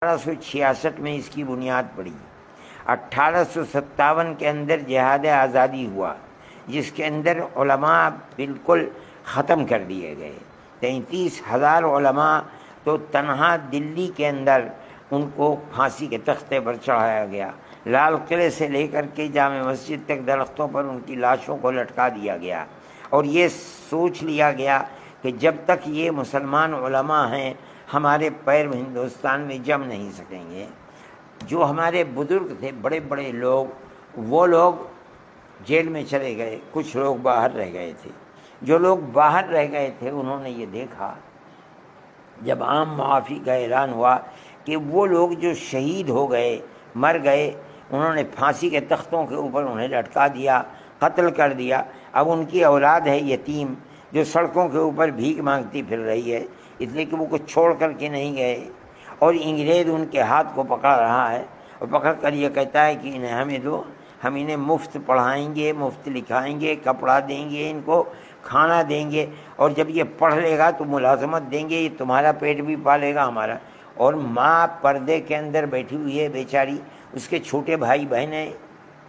1866 میں اس کی بنیاد پڑی۔ 1857 کے اندر جہاد آزادی ہوا، جس کے اندر علماء بالکل ختم کر دیے گئے۔ 33,000 علماء تو تنہا دلی کے اندر ان کو پھانسی کے تختے پر چڑھایا گیا۔ لال قلعے سے لے کر کے جامع مسجد تک درختوں پر ان کی لاشوں کو لٹکا دیا گیا، اور یہ سوچ لیا گیا کہ جب تک یہ مسلمان علماء ہیں ہمارے پیر ہندوستان میں جم نہیں سکیں گے۔ جو ہمارے بزرگ تھے، بڑے بڑے لوگ، وہ لوگ جیل میں چلے گئے، کچھ لوگ باہر رہ گئے تھے۔ جو لوگ باہر رہ گئے تھے انہوں نے یہ دیکھا جب عام معافی کا اعلان ہوا کہ وہ لوگ جو شہید ہو گئے، مر گئے، انہوں نے پھانسی کے تختوں کے اوپر انہیں لٹکا دیا، قتل کر دیا۔ اب ان کی اولاد ہے یتیم، جو سڑکوں کے اوپر بھیک مانگتی پھر رہی ہے، اس لیے کہ وہ کچھ چھوڑ کر کے نہیں گئے، اور انگریز ان کے ہاتھ کو پکڑ رہا ہے، اور پکڑ کر یہ کہتا ہے کہ انہیں ہمیں دو، ہم انہیں مفت پڑھائیں گے، مفت لکھائیں گے، کپڑا دیں گے، ان کو کھانا دیں گے، اور جب یہ پڑھ لے گا تو ملازمت دیں گے، یہ تمہارا پیٹ بھی پالے گا ہمارا۔ اور ماں پردے کے اندر بیٹھی ہوئی ہے بیچاری، اس کے چھوٹے بھائی بہن ہیں،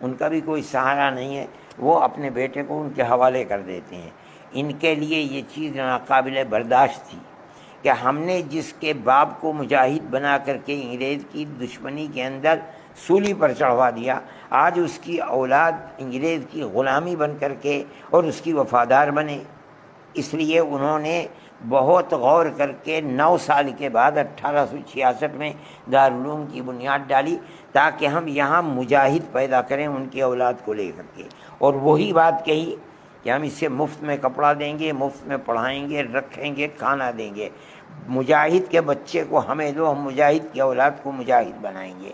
ان کا بھی کوئی سہارا نہیں ہے، وہ اپنے بیٹے کو ان کے حوالے کر دیتے ہیں۔ ان کے لیے یہ چیز ناقابل برداشت تھی کہ ہم نے جس کے باپ کو مجاہد بنا کر کے انگریز کی دشمنی کے اندر سولی پر چڑھوا دیا، آج اس کی اولاد انگریز کی غلامی بن کر کے اور اس کی وفادار بنے۔ اس لیے انہوں نے بہت غور کر کے 9 سال کے بعد 1866 میں دارالعلوم کی بنیاد ڈالی، تاکہ ہم یہاں مجاہد پیدا کریں ان کی اولاد کو لے کر کے، اور وہی بات کہی کہ ہم اسے مفت میں کپڑا دیں گے، مفت میں پڑھائیں گے، رکھیں گے، کھانا دیں گے، مجاہد کے بچے کو ہمیں دو، ہم مجاہد کی اولاد کو مجاہد بنائیں گے۔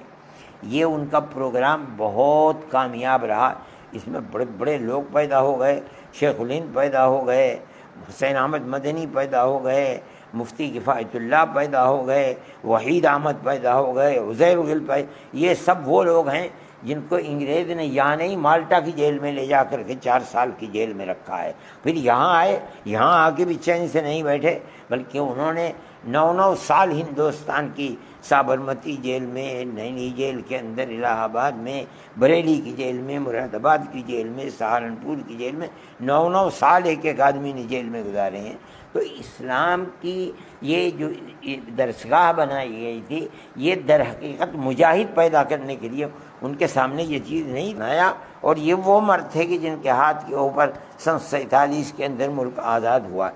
یہ ان کا پروگرام بہت کامیاب رہا، اس میں بڑے بڑے لوگ پیدا ہو گئے، شیخ الہند پیدا ہو گئے، حسین احمد مدنی پیدا ہو گئے، مفتی کفایت اللہ پیدا ہو گئے، وحید احمد پیدا ہو گئے، عزیر گل یہ سب وہ لوگ ہیں جن کو انگریز نے یہاں نہیں مالٹا کی جیل میں لے جا کر کے 4 سال کی جیل میں رکھا ہے، پھر یہاں آئے، یہاں آ کے بھی چین سے نہیں بیٹھے، بلکہ انہوں نے 9 سال ہندوستان کی سابرمتی جیل میں، نینی جیل کے اندر، الہ آباد میں، بریلی کی جیل میں، مراد آباد کی جیل میں، سہارنپور کی جیل میں 9 سال ایک ایک آدمی نے جیل میں گزارے ہیں۔ تو اسلام کی یہ جو درسگاہ بنائی گئی تھی، یہ در حقیقت مجاہد پیدا کرنے کے لیے ان کے سامنے یہ چیز نہیں بنایا، اور یہ وہ مرد تھے کہ جن کے ہاتھ کے اوپر سن 47 کے اندر ملک آزاد ہوا۔